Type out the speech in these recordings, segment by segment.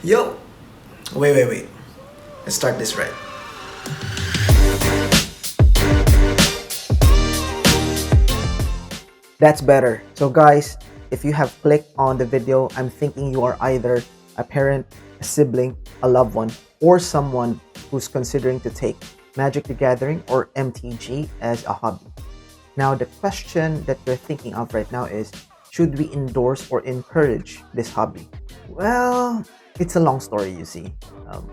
Yo! Wait. Let's start this right. That's better. So guys, if you have clicked on the video, I'm thinking you are either a parent, a sibling, a loved one, or someone who's considering to take Magic the Gathering or MTG as a hobby. Now, the question that you're thinking of right now is, should we endorse or encourage this hobby? Well, it's a long story, you see.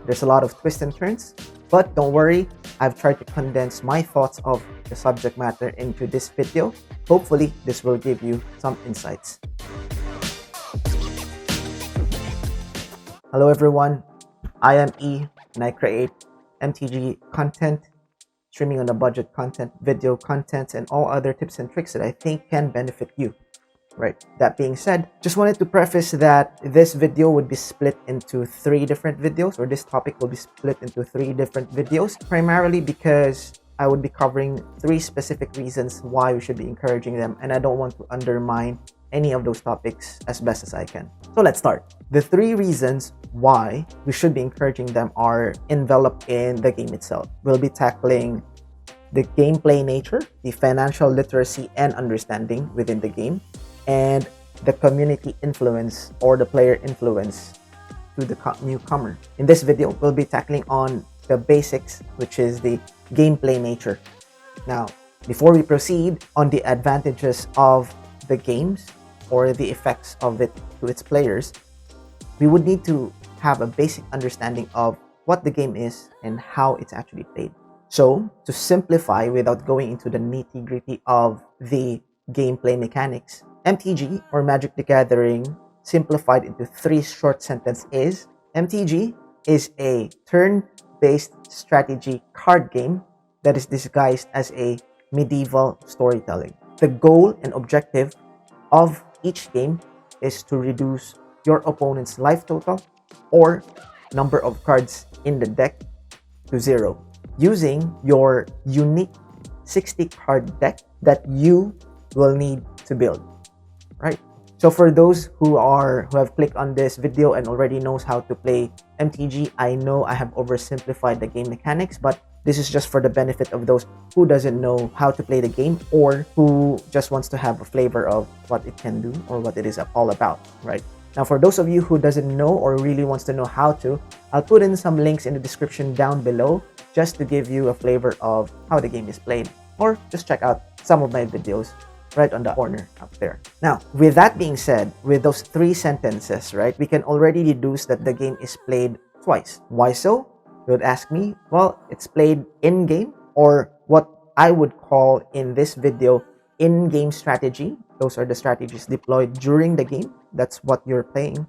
There's a lot of twists and turns, but don't worry, I've tried to condense my thoughts of the subject matter into this video. Hopefully, this will give you some insights. Hello everyone, I am E and I create MTG content, streaming on a budget content, video content, and all other tips and tricks that I think can benefit you. Right, that being said, just wanted to preface that this video would be split into 3 different videos, or this topic will be split into 3 different videos, primarily because I would be covering 3 specific reasons why we should be encouraging them, and I don't want to undermine any of those topics as best as I can. So let's start. The 3 reasons why we should be encouraging them are enveloped in the game itself. We'll be tackling the gameplay nature, the financial literacy and understanding within the game, and the community influence or the player influence to the newcomer. In this video, we'll be tackling on the basics, which is the gameplay nature. Now, before we proceed on the advantages of the games or the effects of it to its players, we would need to have a basic understanding of what the game is and how it's actually played. So, to simplify without going into the nitty-gritty of the gameplay mechanics, MTG or Magic the Gathering, simplified into 3 short sentences, is MTG is a turn-based strategy card game that is disguised as a medieval storytelling. The goal and objective of each game is to reduce your opponent's life total or number of cards in the deck to 0 using your unique 60 card deck that you will need to build. Right? So for those who have clicked on this video and already knows how to play MTG, I know I have oversimplified the game mechanics, but this is just for the benefit of those who doesn't know how to play the game or who just wants to have a flavor of what it can do or what it is all about, right? Now, for those of you who doesn't know or really wants to know how to, I'll put in some links in the description down below just to give you a flavor of how the game is played, or just check out some of my videos right on the corner up there. Now, with that being said, with those 3 sentences, right, we can already deduce that the game is played twice. Why so? You would ask me, well, it's played in-game, or what I would call in this video, in-game strategy. Those are the strategies deployed during the game. That's what you're playing.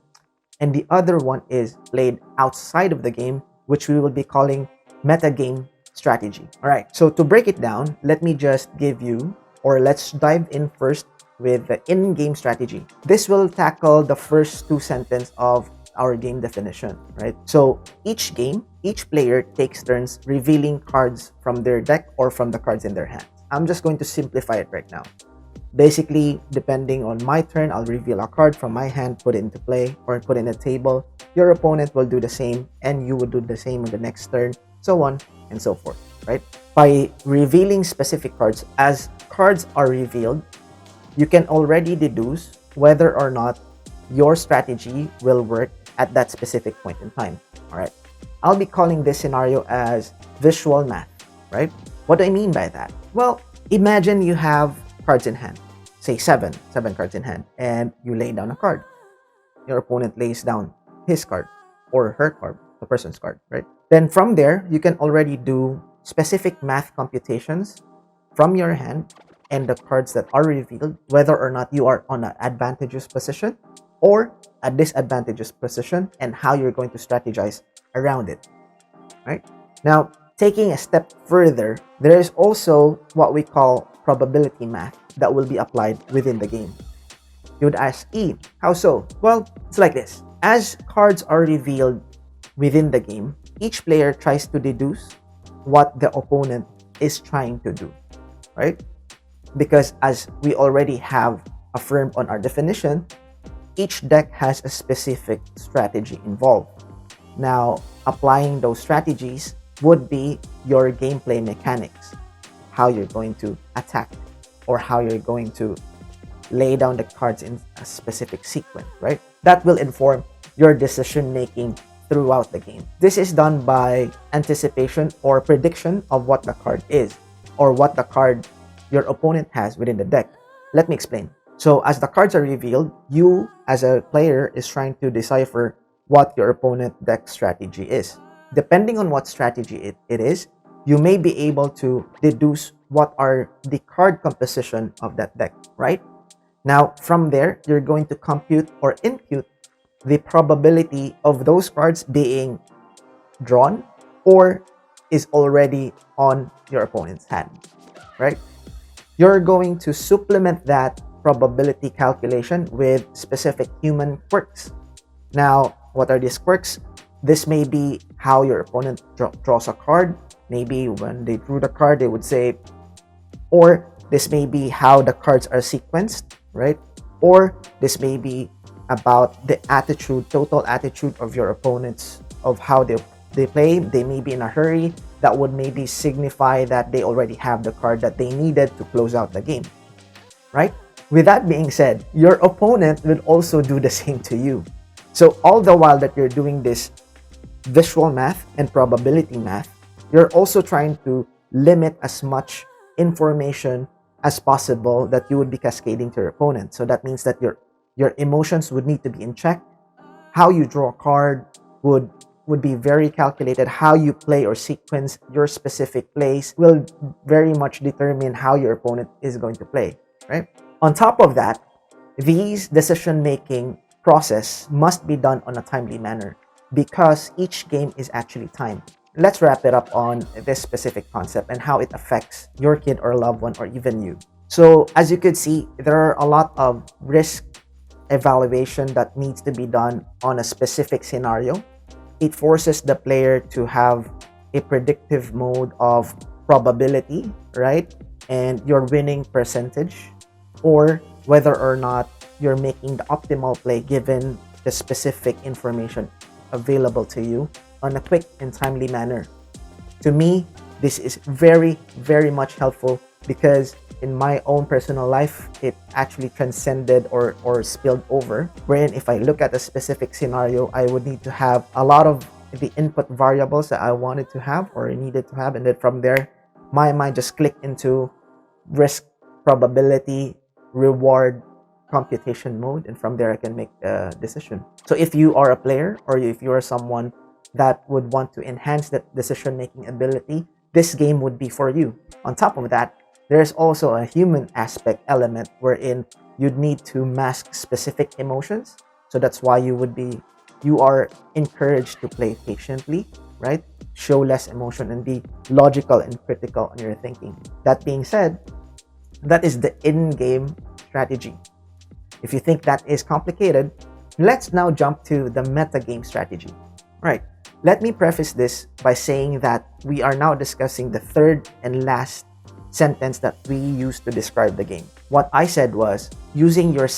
And the other one is played outside of the game, which we will be calling metagame strategy. All right, so to break it down, let me just give you, or let's dive in first with the in-game strategy. This will tackle the first 2 sentences of our game definition, right? So each game, each player takes turns revealing cards from their deck or from the cards in their hand. I'm just going to simplify it right now. Basically, depending on my turn, I'll reveal a card from my hand, put it into play, or put it in a table. Your opponent will do the same, and you will do the same on the next turn, so on and so forth, right? By revealing specific cards, as cards are revealed, you can already deduce whether or not your strategy will work at that specific point in time. All right, I'll be calling this scenario as visual math, right? What do I mean by that? Well, imagine you have cards in hand, say 7 cards in hand, and you lay down a card. Your opponent lays down his card or her card, the person's card, right? Then from there, you can already do specific math computations from your hand and the cards that are revealed, whether or not you are on an advantageous position or a disadvantageous position, and how you're going to strategize around it, right? Now, taking a step further, there is also what we call probability math that will be applied within the game. You would ask, E, how so? Well, it's like this. As cards are revealed within the game, each player tries to deduce what the opponent is trying to do, right? Because as we already have affirmed on our definition, each deck has a specific strategy involved. Now, applying those strategies would be your gameplay mechanics, how you're going to attack or how you're going to lay down the cards in a specific sequence, right? That will inform your decision making throughout the game. This is done by anticipation or prediction of what the card is or what the card your opponent has within the deck. Let me explain. So as the cards are revealed, you as a player is trying to decipher what your opponent deck strategy is. Depending on what strategy it is, you may be able to deduce what are the card composition of that deck, right? Now, from there, you're going to compute or impute the probability of those cards being drawn or is already on your opponent's hand, right? You're going to supplement that probability calculation with specific human quirks. Now, what are these quirks? This may be how your opponent draws a card. Maybe when they drew the card, they would say, or this may be how the cards are sequenced, right? Or this may be about the attitude, total attitude of your opponents, of how they play. They may be in a hurry. That would maybe signify that they already have the card that they needed to close out the game, right? With that being said, your opponent will also do the same to you. So all the while that you're doing this visual math and probability math, you're also trying to limit as much information as possible that you would be cascading to your opponent. So that means that your emotions would need to be in check. How you draw a card would be very calculated. How you play or sequence your specific plays will very much determine how your opponent is going to play, right? On top of that, these decision-making process must be done on a timely manner because each game is actually timed. Let's wrap it up on this specific concept and how it affects your kid or loved one or even you. So as you could see, there are a lot of risk evaluation that needs to be done on a specific scenario. It forces the player to have a predictive mode of probability, right? And your winning percentage, or whether or not you're making the optimal play given the specific information available to you on a quick and timely manner. To me, this is very, very much helpful because in my own personal life, it actually transcended or spilled over, wherein if I look at a specific scenario, I would need to have a lot of the input variables that I wanted to have or needed to have, and then from there, my mind just clicked into risk, probability, reward, computation mode, and from there I can make a decision. So if you are a player or if you are someone that would want to enhance that decision-making ability, this game would be for you. On top of that, there's also a human aspect element wherein you'd need to mask specific emotions. So that's why you are encouraged to play patiently, right? Show less emotion and be logical and critical on your thinking. That being said, that is the in-game strategy. If you think that is complicated, let's now jump to the meta-game strategy. Right. Let me preface this by saying that we are now discussing the third and last sentence that we used to describe the game. What I said was using your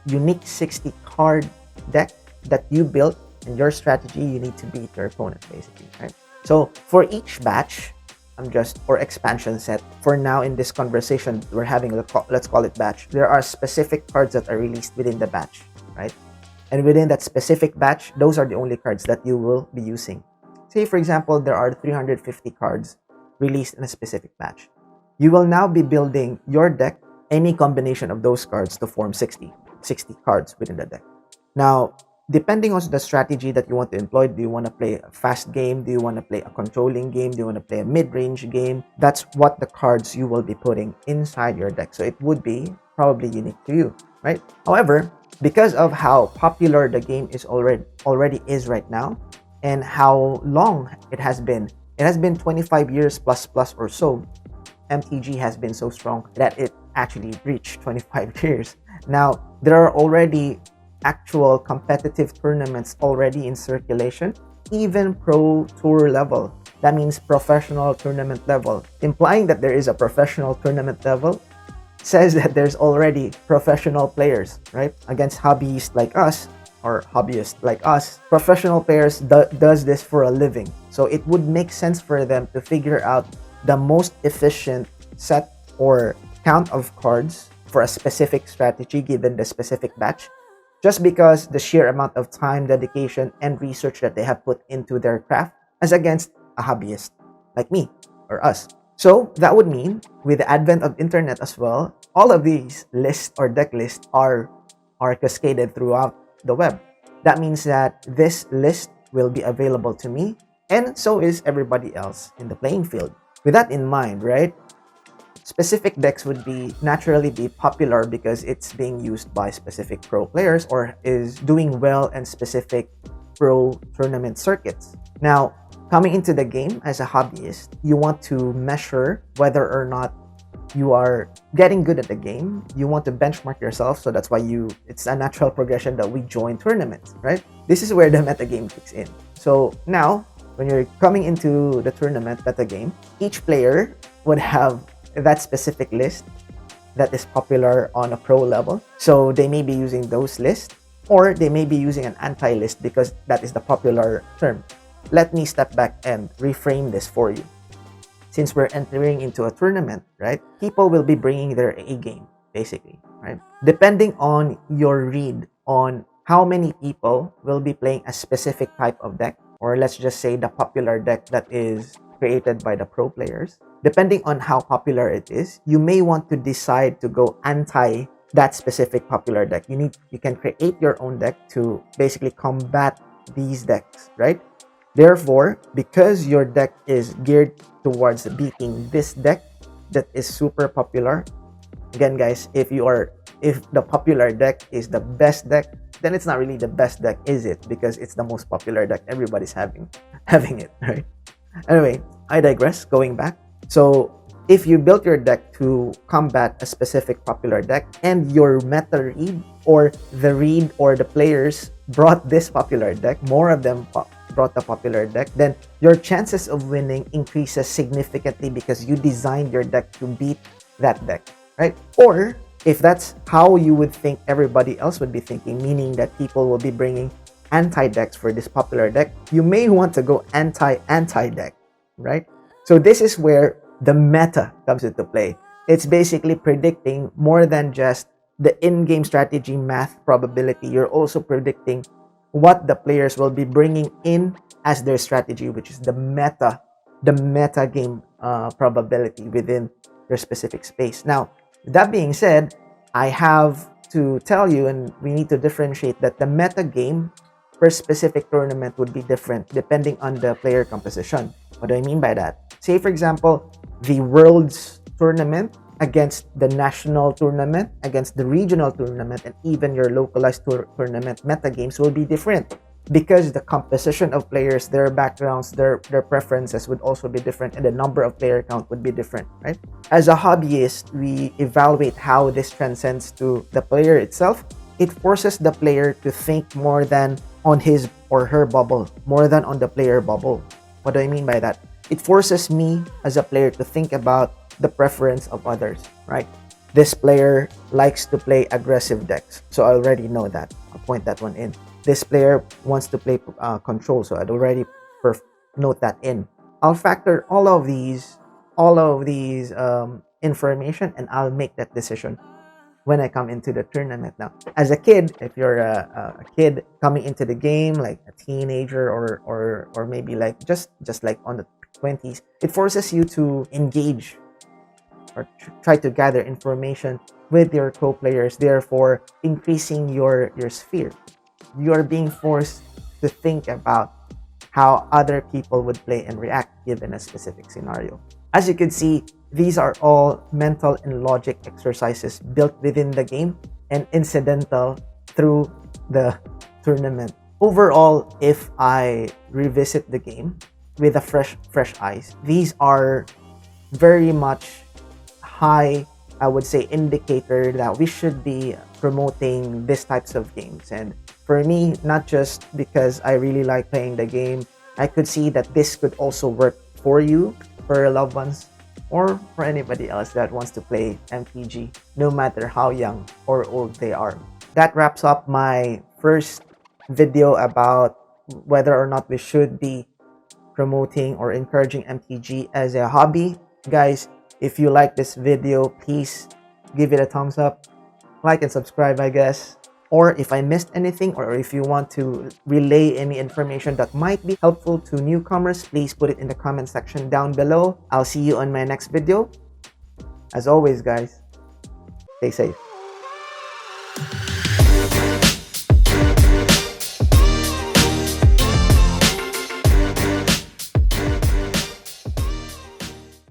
unique 60 card deck that you built and your strategy, you need to beat your opponent basically, right? So for each batch, or expansion set, for now in this conversation we're having, let's call it batch, there are specific cards that are released within the batch, right? And within that specific batch, those are the only cards that you will be using. Say, for example, there are 350 cards released in a specific batch. You will now be building your deck, any combination of those cards to form 60 cards within the deck. Now, depending on the strategy that you want to employ, do you want to play a fast game? Do you want to play a controlling game? Do you want to play a mid-range game? That's what the cards you will be putting inside your deck. So it would be probably unique to you, right? However, because of how popular the game is already is right now and how long it has been 25 years plus or so. MTG has been so strong that it actually reached 25 years. Now, there are already actual competitive tournaments already in circulation, even pro tour level. That means professional tournament level. Implying that there is a professional tournament level says that there's already professional players, right? Against hobbyists like us, or hobbyists like us. Professional players does this for a living. So it would make sense for them to figure out the most efficient set or count of cards for a specific strategy given the specific batch, just because the sheer amount of time, dedication, and research that they have put into their craft as against a hobbyist like me or us. So that would mean with the advent of internet as well, all of these lists or deck lists are cascaded throughout the web. That means that this list will be available to me, and so is everybody else in the playing field. With that in mind, right? Specific decks would be naturally be popular because it's being used by specific pro players or is doing well in specific pro tournament circuits. Now, coming into the game as a hobbyist, you want to measure whether or not you are getting good at the game. You want to benchmark yourself, so that's why it's a natural progression that we join tournaments, right? This is where the meta game kicks in. So now, when you're coming into the tournament meta game, each player would have that specific list that is popular on a pro level. So they may be using those lists, or they may be using an anti-list because that is the popular term. Let me step back and reframe this for you. Since we're entering into a tournament, right, people will be bringing their A game, basically, right? Depending on your read on how many people will be playing a specific type of deck, or let's just say the popular deck that is created by the pro players, depending on how popular it is, you may want to decide to go anti that specific popular deck. You can create your own deck to basically combat these decks, right? Therefore, because your deck is geared towards beating this deck that is super popular, again guys, if the popular deck is the best deck, then it's not really the best deck, is it? Because it's the most popular deck. Everybody's having it, right? Anyway, I digress. Going back. So if you built your deck to combat a specific popular deck and your meta read or the players brought this popular deck, more of them brought the popular deck, then your chances of winning increases significantly because you designed your deck to beat that deck, right? Or if that's how you would think everybody else would be thinking, meaning that people will be bringing anti-decks for this popular deck, you may want to go anti-deck, right? So this is where the meta comes into play. It's basically predicting more than just the in-game strategy math probability. You're also predicting what the players will be bringing in as their strategy, which is the meta game probability within their specific space. Now, that being said, I have to tell you, and we need to differentiate that the meta game per specific tournament would be different depending on the player composition. What do I mean by that? Say, for example, the World's tournament against the national tournament, against the regional tournament, and even your localized tournament meta games will be different because the composition of players, their backgrounds, their preferences would also be different, and the number of player count would be different, right? As a hobbyist, we evaluate how this transcends to the player itself. It forces the player to think more than on his or her bubble, more than on the player bubble. What do I mean by that? It forces me as a player to think about the preference of others, right? This player likes to play aggressive decks, so I already know that. I'll point that one in. This player wants to play control, so I'd already note that in. I'll factor all of these information, and I'll make that decision when I come into the tournament. Now, as a kid, if you're a kid coming into the game, like a teenager or maybe like just like on the 20s, it forces you to engage or try to gather information with your co-players, therefore increasing your sphere. You are being forced to think about how other people would play and react given a specific scenario. As you can see, these are all mental and logic exercises built within the game and incidental through the tournament. Overall, if I revisit the game with a fresh eyes, these are very much high, I would say, indicator that we should be promoting these types of games. And for me, not just because I really like playing the game, I could see that this could also work for you, for your loved ones, or for anybody else that wants to play MTG, no matter how young or old they are. That wraps up my first video about whether or not we should be promoting or encouraging MTG as a hobby. Guys, if you like this video, please give it a thumbs up, like and subscribe, I guess. Or if I missed anything, or if you want to relay any information that might be helpful to newcomers, please put it in the comment section down below. I'll see you on my next video. As always, guys, stay safe.